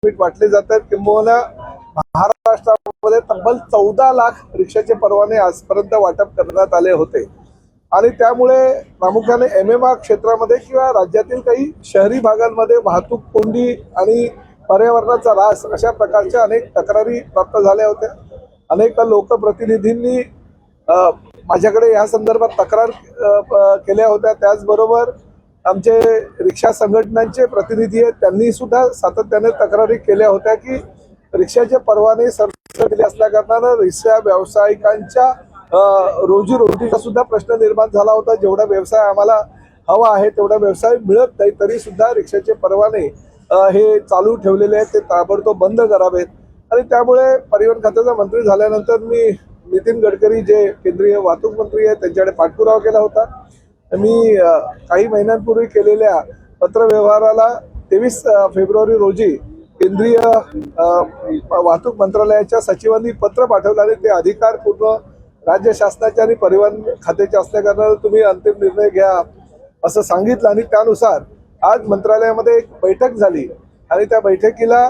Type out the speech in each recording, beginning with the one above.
Permit वाटले जातात, किंबहुना महाराष्ट्रामध्ये तब्बल 14 लाख रिक्षाचे परवाने आजपर्यंत वाटप करण्यात आले होते। आणि त्यामुळे प्रामुख्याने एमएमआर क्षेत्रामध्ये किंवा राज्यातील काही शहरी भागांमध्ये वाहतूक कोंडी आणि पर्यावरणाचा ऱ्हास अशा प्रकारच्या अनेक तक्रारी प्राप्त झाल्या होत्या। अनेक लोकप्रतिनिधींनी माझ्याकडे या संदर्भात तक्रार केल्या होत्या। त्याचबरोबर आमचे रिक्षा संघटनांचे प्रतिनिधी आहेत, त्यांनी सुद्धा सातत्याने तक्रारी केल्या होत्या की रिक्षाचे परवाने सरसकट दिले असल्या कारणानं रिक्षा व्यावसायिकांच्या रोजीरोटीचा सुद्धा प्रश्न निर्माण झाला होता। जेवढा व्यवसाय आम्हाला हवा आहे तेवढा व्यवसाय मिळत नाही, तरी सुद्धा रिक्षाचे परवाने हे चालू ठेवलेले आहेत, ते ताबडतोब बंद करावेत। आणि त्यामुळे परिवहन खात्याचा मंत्री झाल्यानंतर मी नितीन गडकरी जे केंद्रीय वाहतूक मंत्री आहेत त्यांच्याकडे पाठपुरावा केला होता। मी काही महिन्यांपूर्वी केलेल्या पत्रव्यवहाराला 23 फेब्रुवारी रोजी केंद्रीय वाहतूक मंत्रालयाच्या सचिवांनी पत्र पाठवलं आणि ते अधिकार पूर्ण राज्य शासनाचे आणि परिवहन खात्याचे असल्याकारणाने तुम्ही अंतिम निर्णय घ्या असं सांगितलं। आणि त्यानुसार आज मंत्रालयामध्ये एक बैठक झाली आणि त्या बैठकीला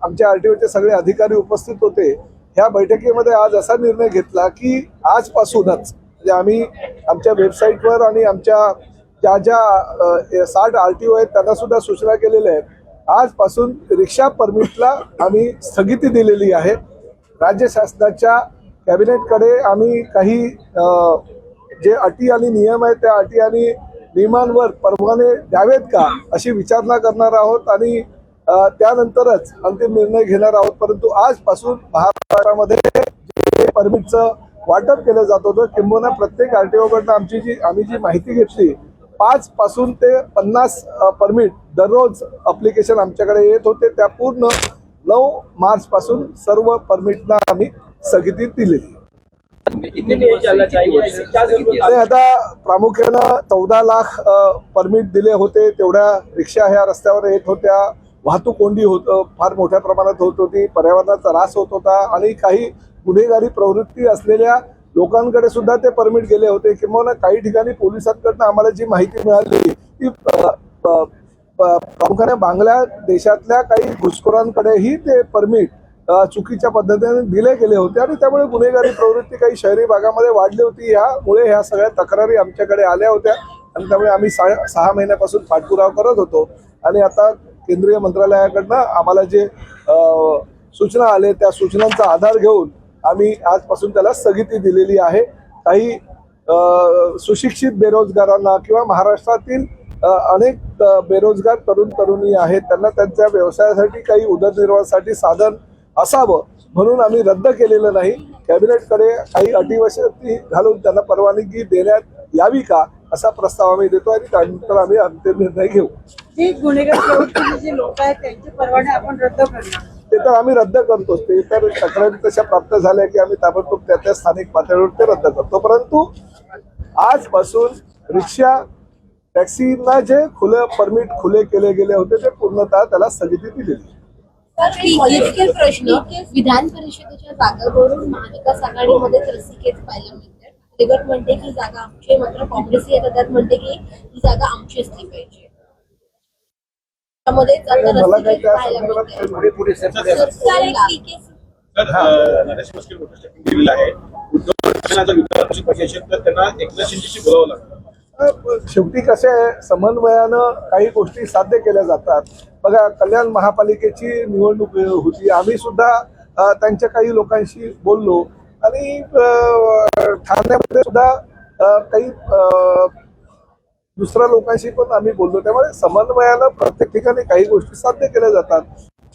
आमचे आरटीओचे सगळे अधिकारी उपस्थित होते। ह्या बैठकीमध्ये आज असा निर्णय घेतला की आजपासूनच म्हणजे आम्ही आमच्या वेबसाईटवर आणि आमच्या ज्या 60 आरटीओ आहेत त्यांना सुद्धा सूचना केलेल्या आहेत, आजपासून रिक्षा परमिटला आम्ही स्थगिती दिलेली आहे। राज्य शासनाच्या कॅबिनेटकडे आम्ही काही जे अटी आणि नियम आहेत त्या अटी आणि नियमांवर परवाने द्यावेत का अशी विचारणा करणार आहोत आणि त्यानंतरच अंतिम निर्णय घेणार आहोत। परंतु आजपासून महाराष्ट्रामध्ये जे परमिटचं वाटप केलं जात होतं, किंबहुना प्रत्येक आरटीओकडनं आम्ही जी माहिती घेतली 5 पासून ते 50 परमिट दररोज अप्लिकेशन आमच्याकडे येत होते, त्या पूर्ण 9 मार्च पासून सर्व परमिटना आम्ही स्थगिती दिलेली। आणि आता प्रामुख्यानं 14 लाख परमिट दिले होते, तेवढ्या रिक्षा ह्या रस्त्यावर येत होत्या, वाहतूक कोंडी फार मोठ्या प्रमाणात होत होती, पर्यावरणाचा ऱ्हास होत होता आणि काही गुन्हेगारी प्रवृत्ती असलेल्या लोकांकडे सुद्धा ते परमिट गेले होते। किंवा काही ठिकाणी पोलिसांकडनं आम्हाला जी माहिती मिळाली ती प्रामुख्याने बांगलादेशातल्या काही घुसखोरांकडेही ते परमिट चुकीच्या पद्धतीने दिले गेले होते आणि त्यामुळे गुन्हेगारी प्रवृत्ती काही शहरी भागामध्ये वाढली होती। यामुळे ह्या सगळ्या तक्रारी आमच्याकडे आल्या होत्या आणि त्यामुळे आम्ही 6 महिन्यापासून पाठपुरावा करत होतो। आणि आता केंद्रीय मंत्रालयाकडनं आम्हाला जे सूचना आले त्या सूचनांचा आधार घेऊन आम्ही आजपासून त्याला स्थगिती दिलेली आहे। काही सुशिक्षित बेरोजगारांना किंवा महाराष्ट्रातील अनेक बेरोजगार तरुण तरुणी आहेत त्यांना त्यांच्या व्यवसायासाठी काही उदरनिर्वाहासाठी साधन असावं म्हणून आम्ही रद्द केलेलं नाही। कॅबिनेटकडे काही अटी व शर्ती घालून त्यांना परवानगी देण्यात यावी का असा प्रस्ताव आम्ही देतो आणि त्यानंतर आम्ही अंतिम निर्णय घेऊ। जे गुन्हेगार प्रवृत्तीचे जे लोक आहेत त्यांचे परवाने आपण रद्द करणार ते तर आम्ही रद्द करतोच। ते तर तक्रारी तशा प्राप्त झाल्या की आम्ही ताबडतोब त्या स्थानिक पातळीवर ते रद्द करतो। परंतु आजपासून रिक्षा टॅक्सीना जे परमिट खुले केले गेले होते ते पूर्णतः त्याला स्थगिती दिलेली। पॉलिटिकल प्रश्न विधान परिषदेच्या जागांवरून महाविकास आघाडीमध्ये रस्सीखेच पाहायला मिळते। तिघट म्हणते की जागा आमची, मात्र काँग्रेस येतात म्हणते की ही जागा आमची असली पाहिजे। त्यामध्ये शेवटी कसे आहे, समन्वयानं काही गोष्टी साध्य केल्या जातात। बघा, कल्याण महापालिकेची निवडणूक होती, आम्ही सुद्धा त्यांच्या काही लोकांशी बोललो आणि ठाण्यामध्ये सुद्धा काही दुसऱ्या लोकांशी पण आम्ही बोललो। त्यामुळे समन्वयानं प्रत्येक ठिकाणी काही गोष्टी साध्य केल्या जातात।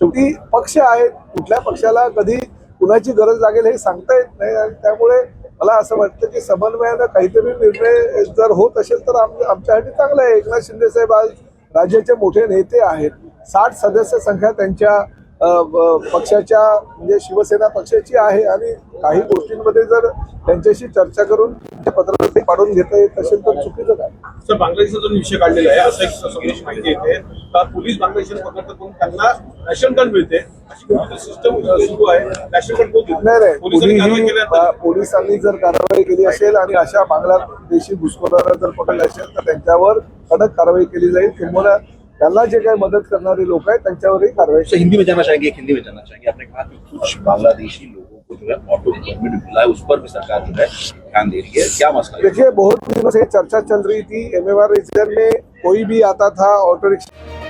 शेवटी पक्ष आहेत, कुठल्या पक्षाला कधी कुणाची गरज लागेल हे सांगता येत नाही आणि त्यामुळे मला असं वाटतं की समन्वयानं काहीतरी निर्णय जर होत असेल तर आमच्यासाठी चांगलं आहे। एकनाथ शिंदे साहेब आज राज्याचे मोठे नेते आहेत, 60 सदस्य संख्या त्यांच्या पक्षाच्या म्हणजे शिवसेना पक्षाची आहे आणि काही गोष्टींमध्ये जर त्यांच्याशी चर्चा करून पत्र पाडून घेता येत असेल तर चुकीचं काय। सर, बांगलादेशचा जो विषय काढलेला आहे असं एक समोर माहिती येते का पोलीस बांगलादेश पकडतात पण त्यांना रॅशन कार्ड मिळते अशी सिस्टम सुरू आहे। रॅशन कार्ड नाही, पोलिसांनी जर कारवाई केली असेल आणि अशा बांगलादेशी घुसखोरांना जर पकडले असेल तर त्यांच्यावर कडक कारवाई केली जाईल। किंवा त्यांना जे काही मदद करणारे लोक आहेत त्यांच्यावरही कारवाई तो हिंदी में जानना चाहेंगे, एक हिंदी में जानना चाहेंगे। आपने कहा कि कुछ बांग्लादेशी लोगों को जो है ऑटो परमिट मिला है, उस पर भी सरकार जो है ध्यान दे रही है, क्या मसला है? देखिए बहुत दिनों से चर्चा चल रही थी, MMR रीजन में कोई भी आता था ऑटो रिक्शा